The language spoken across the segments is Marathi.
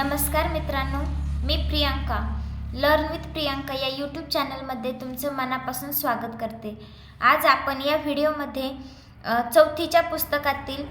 नमस्कार मित्रांनो, मी प्रियांका. लर्न विथ प्रियांका या यूट्यूब चॅनलमध्ये तुमचं मनापासून स्वागत करते. आज आपण या व्हिडिओमध्ये चौथीच्या पुस्तकातील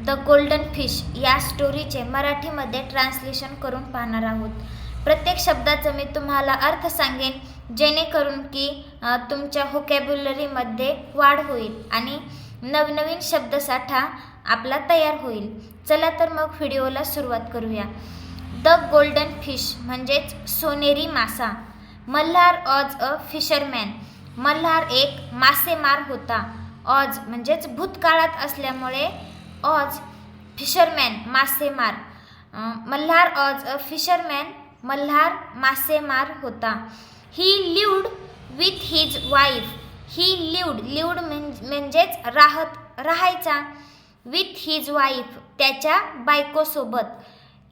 द गोल्डन फिश या स्टोरीचे मराठीमध्ये ट्रान्सलेशन करून पाहणार आहोत. प्रत्येक शब्दाचा मी तुम्हाला अर्थ सांगेन, जेणेकरून की तुमच्या व्होकॅब्युलरीमध्ये वाढ होईल आणि नवनवीन शब्दसाठा आपला तयार होईल. चला तर मग व्हिडिओला सुरुवात करूया. द गोल्डन फिश म्हणजेच सोनेरी मासा. मल्हार ऑज अ फिशरमॅन. मल्हार एक मासेमार होता. ऑज म्हणजेच भूतकाळात असल्यामुळे ऑज फिशरमॅन मासेमार. मल्हार ऑज अ फिशरमॅन मल्हार मासेमार होता. ही lived with his wife. He lived म्हणजेच राहायचा. विथ हिज वाईफ त्याच्या बायकोसोबत.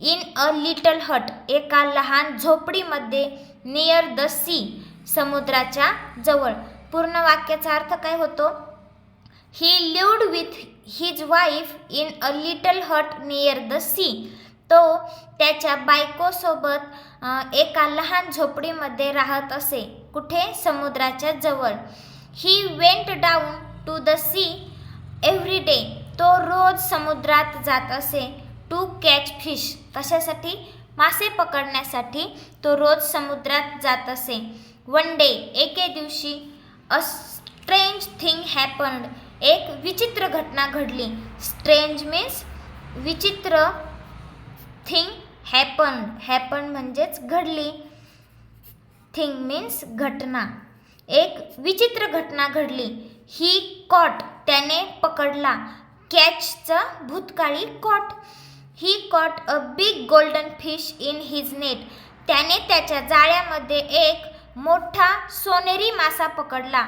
इन अ लिटल हट एका लहान झोपडीमध्ये. नियर द सी समुद्राच्या जवळ. पूर्ण वाक्याचा अर्थ काय होतो? He lived with his wife in a little hut near the sea. तो त्याच्या बायकोसोबत एका लहान झोपडीमध्ये राहत असे. कुठे? समुद्राच्या जवळ. He went down to the sea every day. तो रोज समुद्रात जात असे. टू कॅच फिश कशासाठी? मासे पकडण्यासाठी तो रोज समुद्रात जात असे. वन डे एके दिवशी. A strange thing happened. एक विचित्र घटना घडली. स्ट्रेंज मीन्स विचित्र. थिंग हॅपन्ड म्हणजेच घडली. थिंग मीन्स घटना. एक विचित्र घटना घडली. ही कॉट त्याने पकडला. कॅचचं भूतकाळी caught. He caught a big golden fish in his net. त्याने त्याच्या जाळ्यामध्ये एक मोठा सोनेरी मासा पकडला.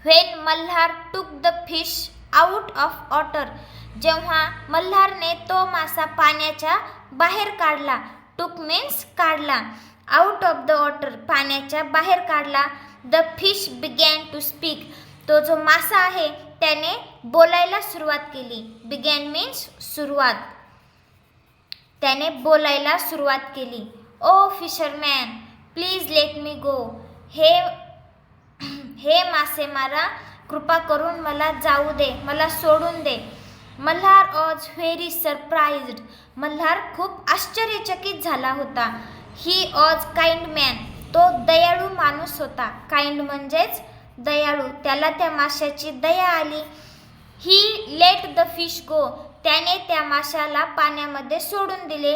When Malhar took the fish out of water. जेव्हा मल्हारने तो मासा पाण्याच्या बाहेर काढला. टूक मीन्स काढला. आउट ऑफ द वॉटर पाण्याच्या बाहेर काढला. The fish began to speak. तो जो मासा आहे त्याने बोलायला सुरुवात केली. बिगॅन मीन्स सुरुवात. त्याने बोलायला सुरुवात केली. Oh fisherman please let me go. हे मासेमारा कृपा करून मला जाऊ दे, मला सोडून दे. Malhar was very surprised. Malhar खूप आश्चर्यचकित झाला होता. He was kind man. तो दयाळू माणूस होता. काइंड म्हणजेच दयाळू. त्याला त्या माशाची दया आली. ही लेट द फिश गो. त्याने त्या माशाला पाण्यामध्ये सोडून दिले,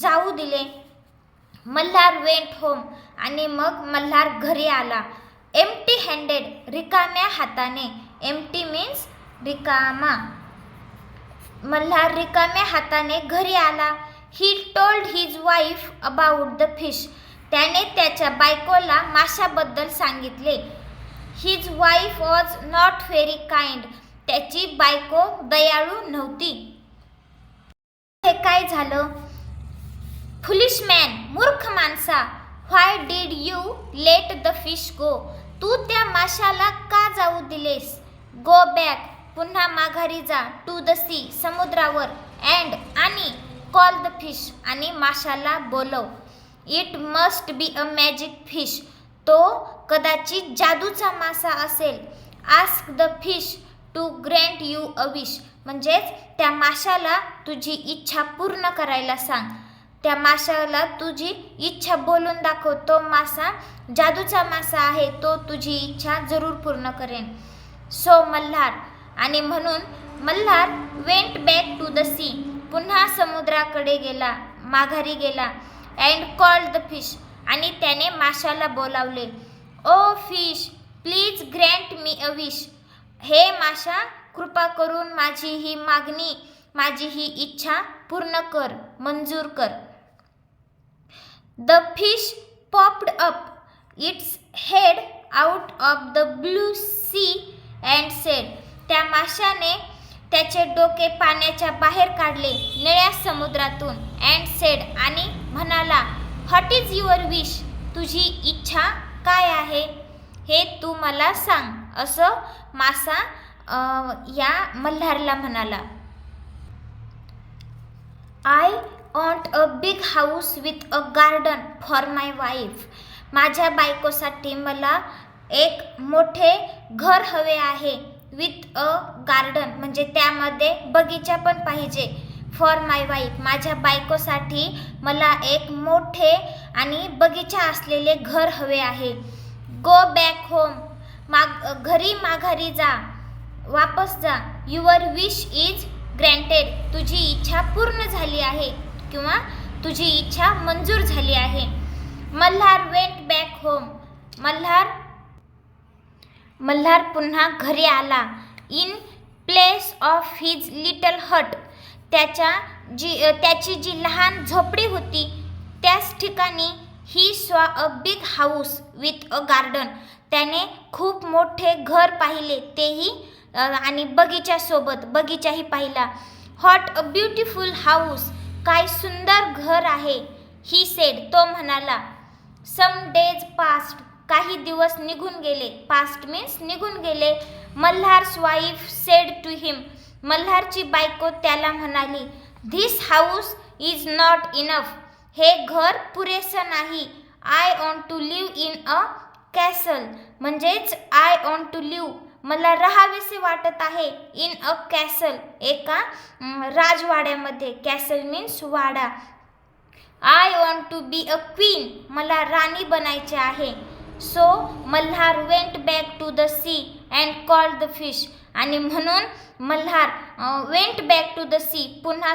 जाऊ दिले. Malhar went home. आणि मग मल्हार घरी आला. एम्प्टी हँडेड रिकाम्या हाताने. एम्प्टी मीन्स रिकामा. मल्हार रिकाम्या हाताने घरी आला. He told his wife about the fish. त्याने त्याच्या बायकोला माशाबद्दल सांगितले. His wife was not very kind. त्याची बायको दयाळू नव्हती. हे काय झालं? फुलिश मॅन मूर्ख माणसा. Why did you let the fish go. तू त्या माशाला का जाऊ दिलेस? गो बॅक पुन्हा माघारी जा. टू द सी समुद्रावर. अँड आणि कॉल द फिश आणि माशाला बोलव. It must be a magic fish. तो कदाचित जादूचा मासा असेल. Ask the fish to grant you a wish. म्हणजेच त्या माशाला तुझी इच्छा पूर्ण करायला सांग. त्या माशाला तुझी इच्छा बोलून दाखव. तो मासा जादूचा मासा आहे. तो तुझी इच्छा जरूर पूर्ण करेन. सो मल्हार आणि म्हणून Malhar went back to the sea. पुन्हा समुद्राकडे गेला, माघारी गेला. अँड कॉल्ड द फिश आणि त्याने माशाला बोलावले. Oh fish please grant me a wish. हे माशा कृपा करून माझी ही मागणी, माझी ही इच्छा पूर्ण कर, मंजूर कर. The fish popped up its head out of the blue sea and said. त्या माशाने त्याचे डोके पाण्याच्या बाहेर काढले, निळ्या समुद्रातून. अँड सेड आणि म्हणाला. What is your wish. तुझी इच्छा काय आहे हे तू मला सांग. असं मासा या मल्हारला म्हणाला. I want a big house with a garden for my wife. माझ्या बायकोसाठी मला एक मोठे घर हवे आहे. विथ अ गार्डन म्हणजे त्यामध्ये बगीचा पण पाहिजे. फॉर माय वाईफ माझ्या बायकोसाठी मला एक मोठे आणि बगीचा असलेले घर हवे आहे. गो बॅक होम घरी माघारी जा, वापस जा. युअर विश इज ग्रँटेड तुझी इच्छा पूर्ण झाली आहे किंवा तुझी इच्छा मंजूर झाली आहे. Malhar went back home Malhar पुन्हा घरी आला. In place of his little hut त्याची जी लहान झोपडी होती त्याच ठिकाणी he saw a big house with a garden त्याने खूप मोठे घर पाहिले, तेही आणि बगीचाही पाहिला. व्हॉट अ ब्युटिफुल हाऊस काय सुंदर घर आहे. ही सेड तो म्हणाला. सम डेज पास्ट काही दिवस निघून गेले. पास्ट मीन्स निघून गेले. Malhar's wife said to him मल्हारची बायको त्याला म्हणाली. This house is not enough हे घर पुरेसं नाही. I want to live in a castle म्हणजेच आय वॉन्ट टू लिव्ह मला राहावेसे वाटत आहे. इन अ कॅसल एका राजवाड्यामध्ये. कॅसल मीन्स वाडा. I want to be a queen मला राणी बनायचे आहे. So Malhar went back to the sea and called the fish आणि म्हणून Malhar went back to the sea पुन्हा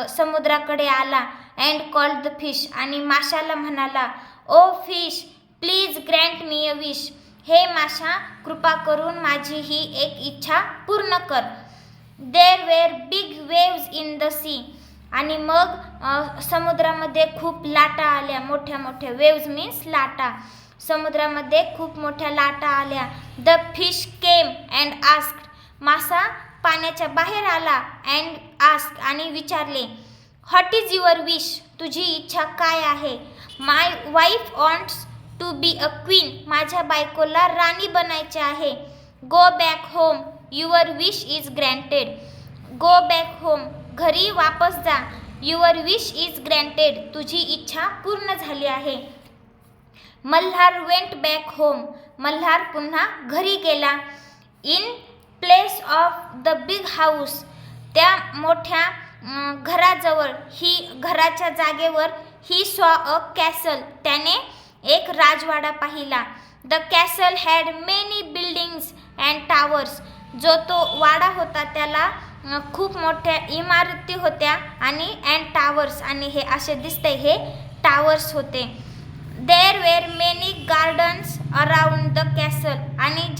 समुद्राकडे आला. अँड कॉल्ड द फिश आणि माशाला म्हणाला. Oh fish please grant me a wish हे माशा कृपा करून माझी ही एक इच्छा पूर्ण कर. There were big waves in the sea आणि मग समुद्रामध्ये खूप लाटा आल्या. मोठ्या मोठ्या वेव्ज मीन्स लाटा. समुद्रामध्ये खूप मोठ्या लाटा आल्या. The fish came and asked मासा पाण्याच्या बाहेर आला. अँड आस्क आणि विचारले. व्हॉट इज युअर विश तुझी इच्छा काय आहे. My wife wants to be a queen माझ्या बायकोला राणी बनायचे आहे. Go back home your wish is granted go back home घरी वापस जा. युअर विश इज ग्रँटेड तुझी इच्छा पूर्ण झाली आहे. Malhar went back home Malhar पुन्हा घरी गेला. In place of the big house त्या मोठ्या घराजवळ घराच्या जागेवर ही सॉ अ कॅसल त्याने एक राजवाडा पाहिला. The castle had many buildings and towers जो तो वाडा होता त्याला खूप मोठ्या इमारती होत्या आणि अँड टावर्स आणि हे असे दिसते हे टावर्स होते. There were many gardens around the castle आणि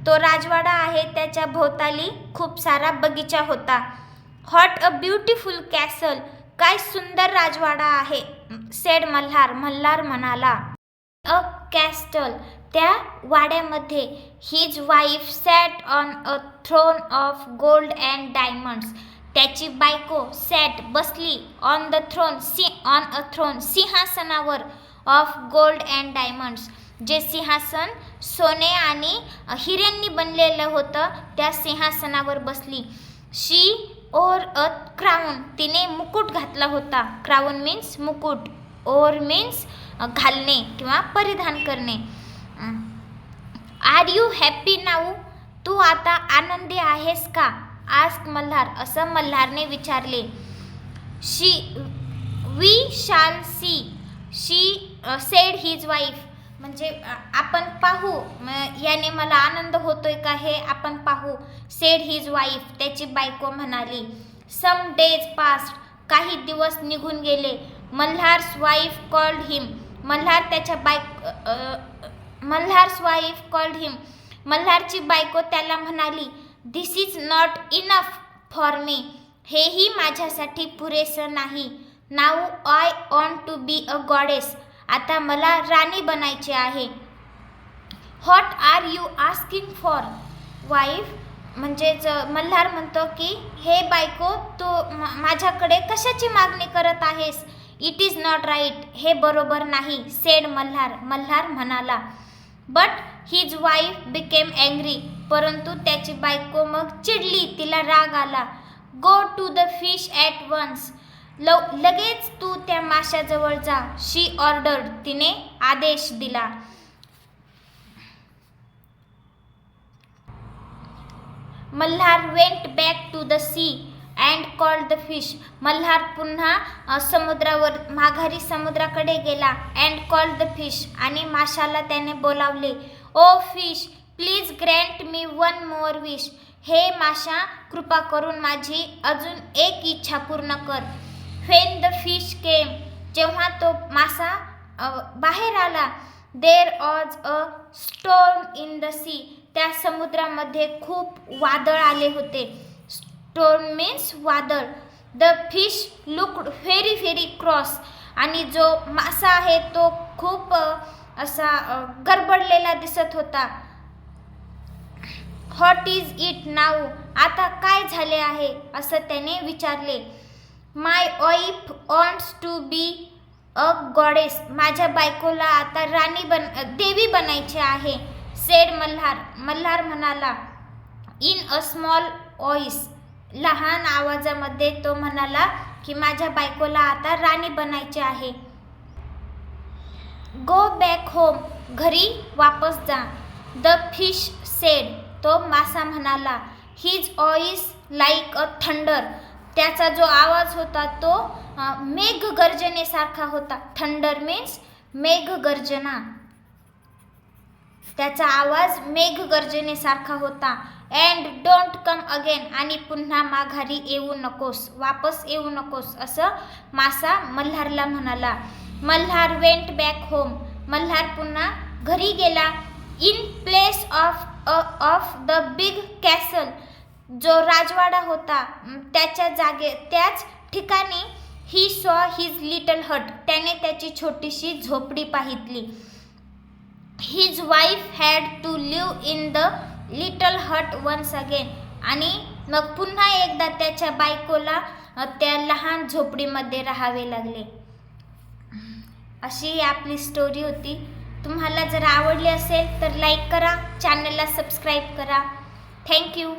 तो राजवाडा आहे त्याच्या भोवताली खूप सारा बगीचा होता. व्हॉट अ ब्युटिफुल कॅसल काय सुंदर राजवाडा आहे. सेड मल्हार म्हणाला. अ कॅस्टल त्या वाड्यामध्ये his wife sat on a throne of gold and diamonds त्याची बायको सॅट बसली ऑन अ थ्रोन सिंहासनावर ऑफ गोल्ड अँड डायमंड्स जे सिंहासन सोने आणि हिऱ्यांनी बनलेलं होतं त्या सिंहासनावर बसली. शी ओर अ क्राऊन तिने मुकुट घातला होता. क्राऊन मीन्स मुकुट. ओर मीन्स घालणे किंवा परिधान करणे. आर यू हॅपी नाऊ तू आता आनंदी आहेस का. आस्क मल्हार असं मल्हारने विचारले. We shall see she said his wife म्हणजे आपण पाहू याने मला आनंद होतोय का हे आपण पाहू. सेड हिज वाईफ त्याची बायको म्हणाली. सम डेज पास्ट काही दिवस निघून गेले. Malhar's wife called him Malhar's wife called him मल्हारची बायको त्याला म्हणाली. This is not enough for me हेही माझ्यासाठी पुरेसं नाही. Now I want to be a goddess आता मला राणी बनायचे आहे. What are you asking for wife म्हणजेच मल्हार म्हणतो की हे बायको तू माझ्याकडे कशाची मागणी करत आहेस. इट इज नॉट राईट हे बरोबर नाही. सेड मल्हार म्हणाला. But his wife became angry परंतु त्याची बायको मग चिडली तिला राग आला. Go to the fish at once लगेच तू त्या माशाजवळ जा. She ordered. तिने आदेश दिला. Malhar went back to the sea and called the fish. Malhar पुन्हा माघारी समुद्राकडे गेला. And called the fish. आणि माशाला त्याने बोलावले. Oh fish, please grant me one more wish. हे माशा, कृपा करून माझी अजून एक इच्छा पूर्ण कर. When the fish came. जेव्हा तो मासा बाहेर आला. There was a storm in the sea. त्या समुद्रामध्ये खूप वादळ आले होते. स्टॉर्म मीन्स वादळ. The fish looked very very cross. आणि जो मासा आहे तो खूप असा गडबडलेला दिसत होता. What is it now. आता काय झाले आहे असं त्याने विचारले. My wife wants to be a goddess. माझ्या बायकोला आता देवी बनायचे आहे. सेड मल्हार. मल्हार म्हणाला. In a small voice. लहान आवाजामध्ये तो म्हणाला की माझ्या बायकोला आता राणी बनायचे आहे. Go back home. घरी वापस जा. The fish sed. तो मासा म्हणाला. His voice like a thunder. त्याचा जो आवाज होता तो मेघगर्जनेसारखा होता. थंडर मीन्स मेघगर्जना. त्याचा आवाज मेघगर्जनेसारखा होता. And don't come again. आणि पुन्हा माघारी येऊ नकोस, वापस येऊ नकोस असं मासा मल्हारला म्हणाला. Malhar went back home. Malhar पुन्हा घरी गेला. In place of the big castle. जो राजवाडा होता त्याच ठिकाणी ही सॉ हिज लिटल हट. त्याने त्याची छोटीशी झोपडी पाहितली. His wife had to live in the little hut once again. आणि मग पुन्हा एकदा त्याच्या बायकोला त्या लहान झोपडीमध्ये राहावे लागले. अशी आपली स्टोरी होती. तुम्हाला जर आवडली असेल तर लाईक करा, चॅनलला सबस्क्राईब करा. थँक्यू.